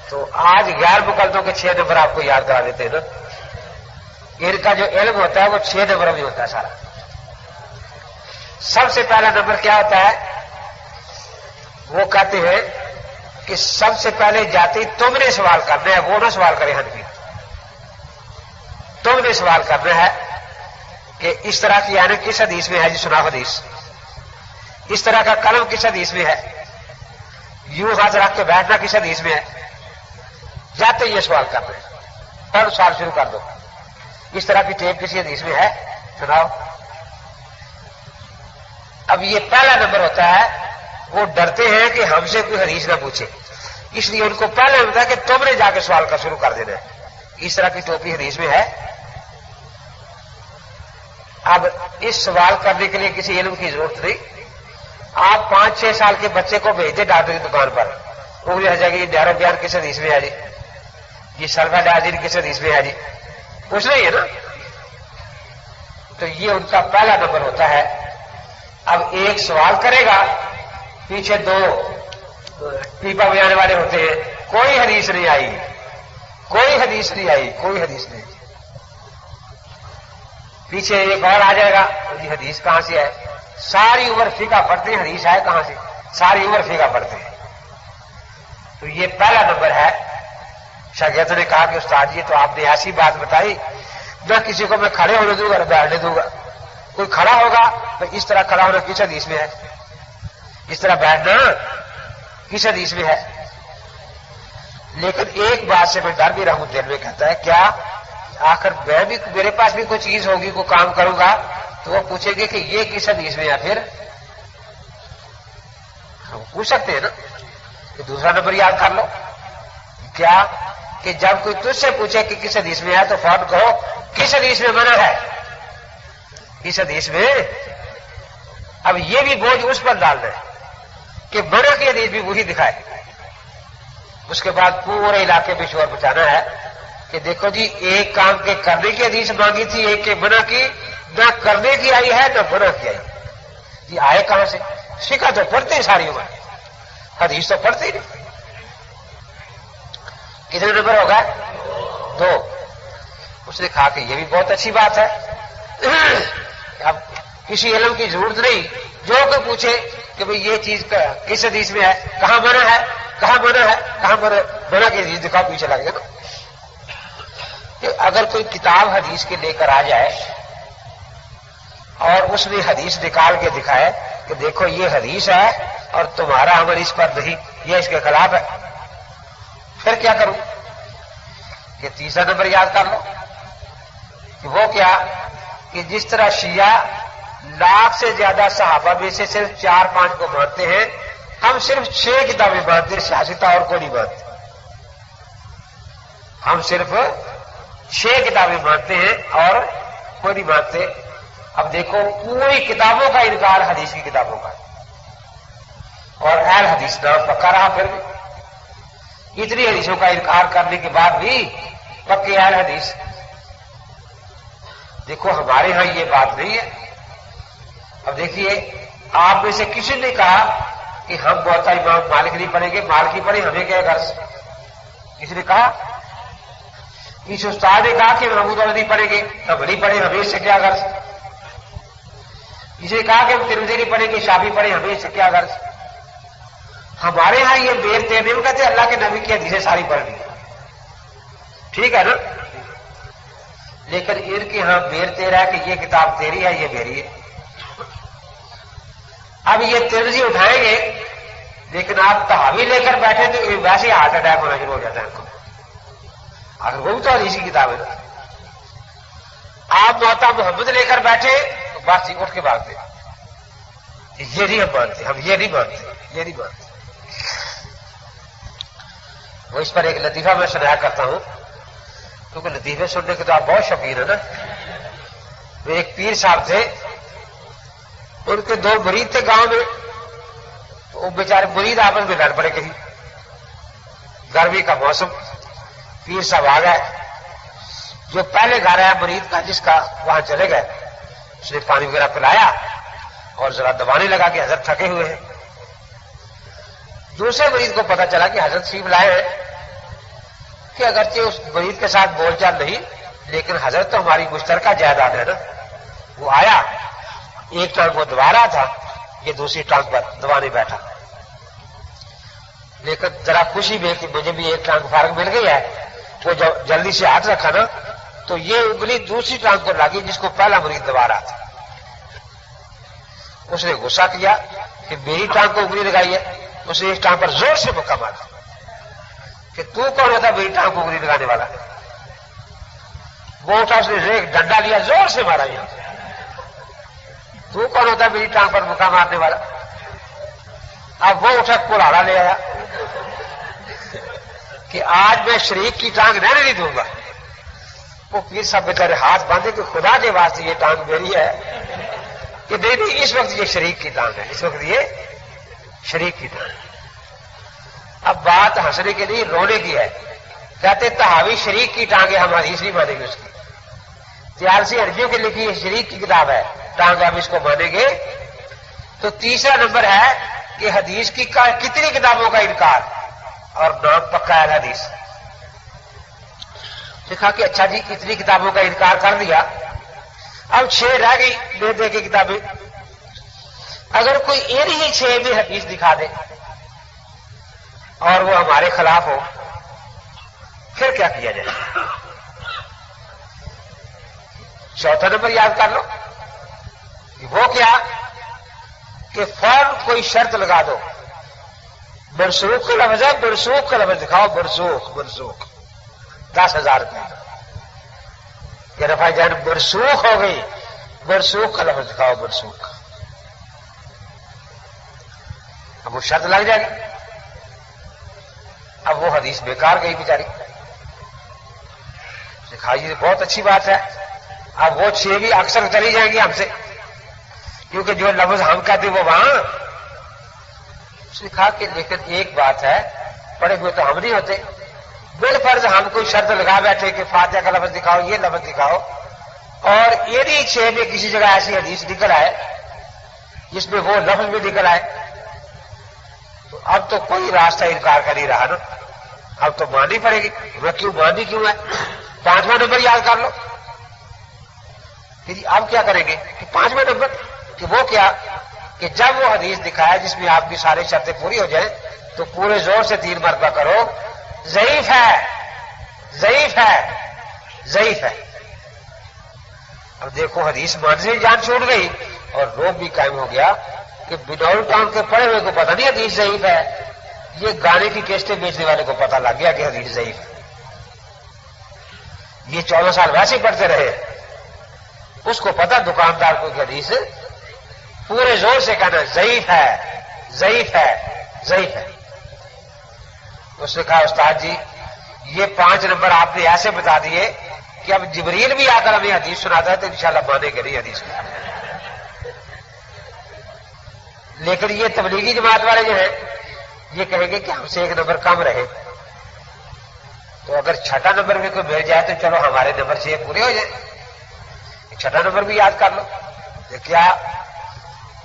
تو آج غیر مقلدوں کے 6 نمبر آپ کو یاد کرا دیتے ہیں نا. ان کا جو علم ہوتا ہے وہ 6 نمبر میں ہوتا ہے سارا. سب سے پہلا نمبر کیا ہوتا ہے؟ وہ کہتے ہیں کہ سب سے پہلے جاتی تم نے سوال کرنا ہے، وہ نہ سوال کرے حنفی. تم نے سوال کرنا ہے کہ اس طرح کی آنے کس حدیث میں ہے جی، سنا حدیث. اس طرح کا قلم کس حدیث میں ہے، یوں ہاتھ رکھ کے بیٹھنا کس حدیث میں ہے. جاتے یہ سوال کرنا ہے، پھر سوال شروع کر دو. اس طرح کی ٹیپ کسی حدیث میں ہے، سناؤ. اب یہ پہلا نمبر ہوتا ہے. وہ ڈرتے ہیں کہ ہم سے کوئی حدیث نہ پوچھے، اس لیے ان کو پہلے ہوتا ہے کہ تم نے جا کے سوال کا شروع کر دینا ہے. اس طرح کی ٹوپی حدیث میں ہے. اب اس سوال کرنے کے لیے کسی علم کی ضرورت نہیں. آپ 5-6 سال کے بچے کو بھیج دیں ڈاکٹر کی دکان پر، وہ بھی جائے گی یہ ڈیرو بیان کس حدیث میں ہے جی، یہ سلفا ڈازین کس حدیث میں ہے جی، پوچھ رہی ہے نا. تو یہ ان کا پہلا نمبر ہوتا ہے. اب ایک سوال کرے گا، پیچھے 2 پیپا بجانے والے ہوتے ہیں، کوئی حدیث نہیں آئی، کوئی حدیث نہیں آئی، کوئی حدیث نہیں. پیچھے ایک اور آ جائے گا، جی حدیث کہاں سے ہے؟ ساری عمر فقہ پڑھتے ہیں، حدیث آئے کہاں سے؟ ساری عمر فقہ پڑھتے ہیں. تو یہ پہلا نمبر ہے. شاگردوں نے کہا کہ استاد جی تو آپ نے ایسی بات بتائی، نہ کسی کو میں کھڑے ہونے دوں گا نہ بیٹھنے دوں گا. کوئی کھڑا ہوگا تو اس طرح کھڑا ہونا کس حدیث میں ہے؟ اس طرح بیٹھنا کس حدیث میں ہے؟ لیکن ایک بات سے میں ڈر بھی رہا ہوں دل میں، کہتا ہے کیا آخر میں بھی میرے پاس بھی کوئی چیز ہوگی، کوئی کام کروں گا تو وہ پوچھیں گے کہ یہ کس حدیث میں ہے. پھر ہم پوچھ سکتے ہیں نا کہ دوسرا نمبر یاد کر لو. کیا کہ جب کوئی تجھ سے پوچھے کہ کس حدیث میں ہے تو فوراً کہو کس حدیث میں منع ہے، کس حدیث میں. اب یہ بھی بوجھ اس پر ڈالنا ہے کہ منع کی حدیث بھی وہی دکھائے. اس کے بعد پورے علاقے میں شور بچانا ہے کہ دیکھو جی ایک کام کے کرنے کی حدیث مانگی تھی، ایک کے منع کی، نہ کرنے کی آئی ہے نہ منع کی آئی. جی آئے کہاں سے؟ فقہ تو پڑھتے ہیں ساری عمر، حدیث تو پڑھتے ہی نہیں. کتنے نمبر ہو گئے؟ 2. اس نے کہا کہ یہ بھی بہت اچھی بات ہے. اب کسی علم کی ضرورت نہیں، جو کوئی پوچھے کہ بھئی یہ چیز کس حدیث میں ہے، کہاں منع ہے، کہاں منع ہے، کہاں منع کی حدیث دکھاؤ، پیچھے لگ گیا نا. کہ اگر کوئی کتاب حدیث کے لے کر آ جائے اور اس نے حدیث نکال کے دکھائے کہ دیکھو یہ حدیث ہے اور تمہارا عمل اس پر نہیں، یہ اس کے خلاف ہے، پھر کیا کروں؟ کہ تیسرا نمبر یاد کر لو کہ وہ کیا کہ جس طرح شیعہ لاکھ سے زیادہ صحابہ میں سے صرف 4-5 کو مانتے ہیں، ہم صرف 6 کتابیں مانتے ہیں، سیاستہ اور کوئی نہیں مانتے. ہم صرف 6 کتابیں مانتے ہیں اور کوئی نہیں مانتے. اب دیکھو پوری کتابوں کا انکار حدیث کی کتابوں کا، اور اہل حدیث نام پکا رہا. پھر بھی اتنی حدیثوں کا انکار کرنے کے بعد بھی پکے اہل حدیث. دیکھو ہمارے ہاں یہ بات نہیں ہے. اب دیکھیے آپ میں سے کسی نے کہا کہ ہم موطا امام مالک نہیں پڑھیں گے، مالکی پڑھیں، ہمیں کیا غرض؟ کسی نے کہا؟ اس استاد نے کہا کہ محمود والا نہیں پڑھیں گے، ہم نہیں پڑھیں، ہمیں اس سے کیا غرض؟ کسی نے کہا کہ ہم ترمذی نہیں پڑھیں گے، شافعی پڑھیں، ہمیں اس سے کیا غرض؟ ہمارے ہاں یہ بیر تیر نہیں کہتے اللہ کے نبی کی حدیثیں ساری پڑھنی، ٹھیک ہے نا. لیکن ان کے ہاں بیر تیر ہے کہ یہ کتاب تیری ہے، یہ میری ہے. اب یہ ترمذی اٹھائیں گے لیکن آپ تحاوی لے کر بیٹھے تو ویسے ہارٹ اٹیک ہونا شروع ہو جاتا ہے ان کو. اگر وہ بھی تو حدیث کی کتاب ہے نا. آپ موطا محمد لے کر بیٹھے تو بس اٹھ کے بھاگتے، یہ نہیں ہم مانتے، ہم یہ نہیں مانتے، یہ نہیں مانتے. وہ اس پر ایک لطیفہ میں سنایا کرتا ہوں کیونکہ لطیفے سننے کے تو آپ بہت شوقین ہیں نا. وہ ایک پیر صاحب تھے، ان کے 2 مرید تھے گاؤں میں. وہ بیچارے مرید آپس میں لڑ پڑے کہیں، گرمی کا موسم. پیر صاحب آ گئے، جو پہلے گھر آیا مرید کا جس کا، وہاں چلے گئے. اس نے پانی وغیرہ پلایا اور ذرا دبانے لگا کہ حضرت تھکے ہوئے ہیں. دوسرے مریض کو پتا چلا کہ حضرت شریف لائے ہیں کہ اگرچہ اس مرید کے ساتھ بول چال نہیں، لیکن حضرت تو ہماری مشترکہ جائیداد ہے نا. وہ آیا، ایک ٹانگ وہ دبا رہا تھا، یہ دوسری ٹانگ پر دبانے بیٹھا، لیکن ذرا خوشی میں کہ مجھے بھی ایک ٹانگ فارغ مل گئی ہے، وہ جلدی سے ہاتھ رکھا نا تو یہ انگلی دوسری ٹانگ پر لگی جس کو پہلا مرید دبا رہا تھا. اس نے غصہ کیا کہ میری ٹانگ کو انگلی لگائی ہے. اس نے ایک ٹانگ پر زور سے مکہ مارا کہ تو کون ہوتا میری ٹانگ کو انگلی لگانے والا. وہ اٹھا، اس نے ایک ڈنڈا لیا، زور سے مارا. یہاں تو کون ہوتا میری ٹانگ پر مکہ مارنے والا. اب وہ اٹھا کلاڑا لے آیا کہ آج میں شریک کی ٹانگ رہنے نہیں دوں گا. وہ پیر صاحب بیچارے ہاتھ باندھے کہ خدا کے واسطے یہ ٹانگ میری ہے. کہ نہیں، اس وقت یہ شریک کی ٹانگ ہے، اس وقت یہ شریک کی ٹانگ ہے. اب بات ہنسنے کے لیے رونے کی ہے. کہتے تحاوی شریک کی ٹانگیں ہم حدیث نہیں مانیں گے. اس کی تیالسی عربیوں کی لکھی یہ شریک کی کتاب ہے، ٹانگ ہم اس کو مانیں گے. تو تیسرا نمبر ہے کہ حدیث کی کتنی کتابوں کا انکار اور نام پکا ہے حدیث. دیکھا کہ اچھا جی اتنی کتابوں کا انکار کر دیا، اب 6 رہ گئی دے دے کے کتابیں. اگر کوئی ان ہی 6 میں حدیث دکھا دے اور وہ ہمارے خلاف ہو، پھر کیا کیا جائے؟ چوتھا نمبر یاد کر لو، وہ کیا کہ فوراً کوئی شرط لگا دو. منسوخ کا لفظ ہے، منسوخ کا لفظ دکھاؤ. منسوخ 10,000 روپئے کہ رفع جان منسوخ ہو گئی. منسوخ کا لفظ دکھاؤ. منسوخ. اب وہ شرط لگ جائے گی. اب وہ حدیث بیکار گئی بیچاری. دکھائی یہ بہت اچھی بات ہے. اب وہ 6 بھی اکثر چلی جائیں گی ہم سے، کیونکہ جو لفظ ہم کہتے وہ وہاں. اس نے کہا کہ لیکن ایک بات ہے، پڑھے ہوئے تو ہم نہیں ہوتے. بالفرض ہم کوئی شرط لگا بیٹھے کہ فاتحہ کا لفظ دکھاؤ، یہ لفظ دکھاؤ، اور انہی 6 میں کسی جگہ ایسی حدیث نکل آئے جس میں وہ لفظ بھی نکل آئے، تو اب تو کوئی راستہ انکار کا نہیں رہا نا. اب تو ماننی پڑے گی. وہ کیوں ماننی کیوں ہے؟ 5واں نمبر یاد کر لو کہ جی اب کیا کریں گے کہ 5واں نمبر کہ وہ کیا کہ جب وہ حدیث دکھائے جس میں آپ کی ساری شرطیں پوری ہو جائیں تو پورے زور سے 3 مرتبہ کرو ضعیف ہے، ضعیف ہے، ضعیف ہے. اب دیکھو حدیث ماننے سے جان چھوٹ گئی اور روب بھی قائم ہو گیا کہ بدول ٹاؤن کے پڑھے ہوئے کو پتہ نہیں حدیث ضعیف ہے. یہ گانے کی کیسٹیں بیچنے والے کو پتہ لگ گیا کہ حدیث ضعیف ہے. یہ 14 سال ویسے پڑھتے رہے، اس کو پتہ دکاندار کو کہ حدیث پورے زور سے کہنا ضعیف ہے، ضعیف ہے، ضعیف ہے. اس نے کہا استاد جی یہ 5 نمبر آپ نے ایسے بتا دیے کہ اب جبریل بھی آ کر ہمیں حدیث سناتا ہے تو انشاءاللہ مانے گے نہیں حدیث کو. لیکن یہ تبلیغی جماعت والے جو ہیں یہ کہیں گے کہ ہم سے 1 نمبر کم رہے. تو اگر 6واں نمبر میں کوئی مل جائے تو چلو ہمارے نمبر سے یہ پورے ہو جائیں. 6واں نمبر بھی یاد کر لو کیا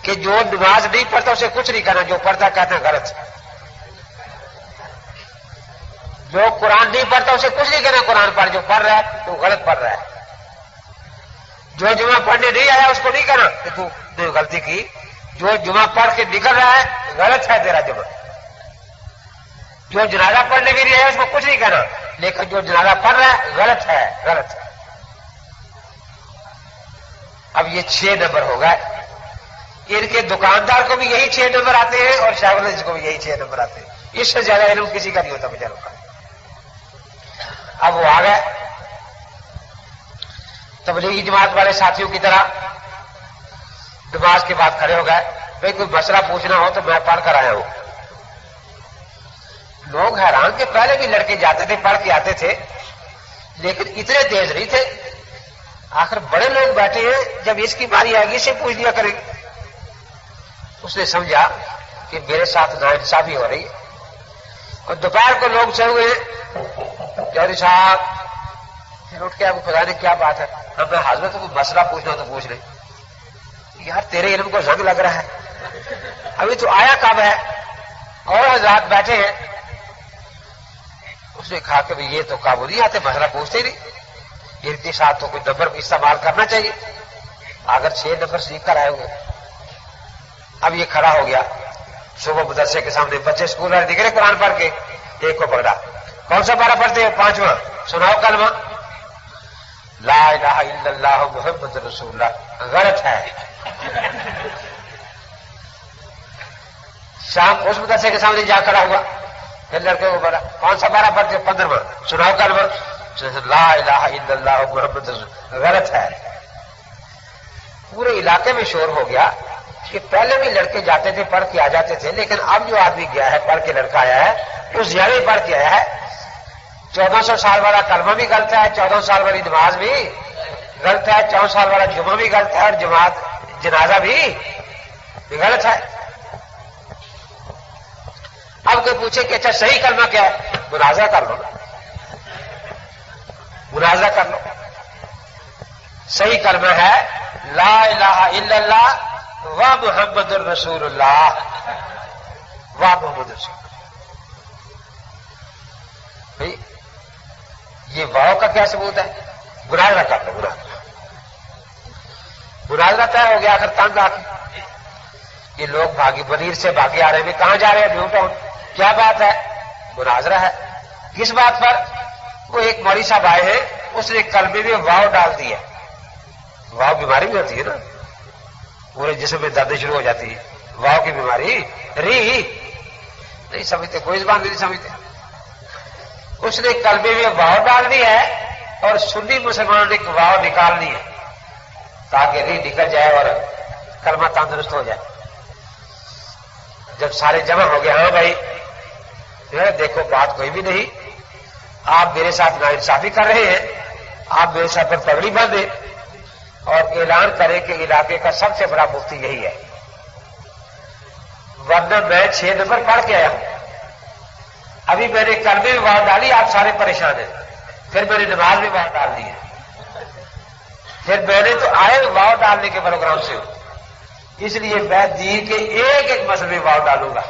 کہ جو نماز نہیں پڑھتا اسے کچھ نہیں کہنا، جو پڑھتا کہتا ہے غلط. جو قرآن نہیں پڑھتا اسے کچھ نہیں کہنا قرآن پڑھ، جو پڑھ رہا ہے تو غلط پڑھ رہا ہے. جو جمعہ پڑھنے نہیں آیا اس کو نہیں کہنا کہ تو نے غلطی کی. جو جمعہ پڑھ کے نکل رہا ہے غلط ہے تیرا جمعہ. جو جنازہ پڑھنے بھی نہیں آیا اس کو کچھ نہیں کہنا، لیکن جو جنازہ پڑھ رہا ہے غلط ہے، غلط ہے. اب یہ 6 نمبر ہو گئے. ان کے دکاندار کو بھی یہی 6 نمبر آتے ہیں اور شاہ الحدیث کو بھی یہی 6 نمبر آتے ہیں. اس سے زیادہ علم کسی کا نہیں ہوتا بیچاروں کا. اب وہ آ گئے تبلیغی جماعت والے ساتھیوں کی طرح نماز کے بعد کھڑے ہو گئے. بھائی کوئی مسئلہ پوچھنا ہو تو میں پڑھ کر آیا ہوں. لوگ حیران کہ پہلے بھی لڑکے جاتے تھے پڑھ کے آتے تھے لیکن اتنے تیز نہیں تھے. آخر بڑے لوگ بیٹھے ہیں، جب اس کی باری آئے گی اسے پوچھ دیا کریں. اس نے سمجھا کہ میرے ساتھ ناانصافی ہو رہی ہے. اور دوپہر کو لوگ چڑھ ہوئے جوہری صاحب پھر اٹھ کے آپ کو خدا نے کیا بات ہے، ہمیں حضرت کو مسئلہ پوچھنا تو پوچھ لیں. یار تیرے علم کو زنگ لگ رہا ہے، ابھی تو آیا کب ہے اور حضرات بیٹھے ہیں. اس اس نے کہا کہ یہ تو قابو نہیں آتے، مسئلہ پوچھتے ہی نہیں، یہ کے ساتھ تو کوئی نمبر استعمال کرنا چاہیے، اگر 6 نمبر سیکھ کر آئے ہوئے۔ اب یہ کھڑا ہو گیا صبح مدرسے کے سامنے، بچے اسکول والے نکلے قرآن پڑھ کے، ایک کو پکڑا، کون سا پارہ پڑھتے ہو؟ 5واں، سناؤ کلمہ لا الہ الا اللہ محمد رسول اللہ۔ غلط ہے۔ شام اس مدرسے کے سامنے جا کھڑا ہوا، پھر لڑکے کو بولا کون سا پارہ پڑھتے ہو؟ 15واں، سناؤ کلمہ لا الہ الا اللہ محمد رسول اللہ۔ غلط ہے۔ پورے علاقے میں شور ہو گیا کہ پہلے بھی لڑکے جاتے تھے پڑھ کے آ جاتے تھے، لیکن اب جو آدمی گیا ہے پڑھ کے لڑکا آیا ہے وہ زیادہ ہی پڑھ کے آیا ہے۔ 1400 سال والا کلمہ بھی غلط ہے، 14 سال والی نماز بھی غلط ہے، 14 سال والا جمعہ بھی غلط ہے، اور جنازہ بھی غلط ہے۔ اب کوئی پوچھے کہ اچھا صحیح کلمہ کیا ہے؟ مناظرہ کر لو، مناظرہ کر لو۔ صحیح کلمہ ہے لا الہ الا اللہ و محمد الرسول اللہ، و محمد رسول اللہ۔ بھائی یہ واؤ کا کیا ثبوت ہے؟ مناظرہ کر لو، مناظرہ طے ہو گیا۔ آخر تنگ آ کے یہ لوگ بھاگی بنیر سے بھاگے آ رہے ہیں، کہاں جا رہے ہیں؟ New town. کیا بات ہے؟ مناظرہ ہے۔ کس بات پر؟ وہ ایک مولوی صاحب آئے ہیں، اس نے کلمے میں واؤ ڈال دی ہے۔ واؤ بیماری بھی ہوتی ہے نا، پورے جسم میں درد شروع ہو جاتی ہے، واؤ کی بیماری۔ ری نہیں سمجھتے، کوئی زبان نہیں سمجھتے۔ اس نے کلمے میں واؤ ڈال دی ہے، اور سنی مسلمانوں نے واؤ نکالنی ہے تاکہ ری نکل جائے اور کلمہ تندرست ہو جائے۔ جب سارے جمع ہو گئے، ہاں بھائی دیکھو بات کوئی بھی نہیں، آپ میرے ساتھ ناانصافی کر رہے ہیں، آپ میرے ساتھ پر پگڑی باندھیں اور اعلان کریں کہ علاقے کا سب سے بڑا مفتی یہی ہے، ورنہ میں 6 نمبر پڑھ کے آیا ہوں۔ ابھی میں نے کلمے میں واؤ ڈالی، آپ سارے پریشان ہیں، پھر میں نے نماز میں واؤ ڈال دی ہے، پھر میں نے تو آئے واؤ ڈالنے کے پروگرام سے ہوں، اس لیے میں دین کے ایک ایک مسئلے میں واؤ ڈالوں گا،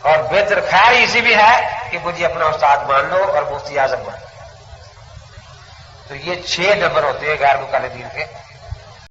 اور بہتر خیر اسی بھی ہے کہ مجھے اپنا استاد مان لو اور مفتی اعظم مان لو۔ تو یہ 6 نمبر ہوتے ہیں غیر مقلدین کے۔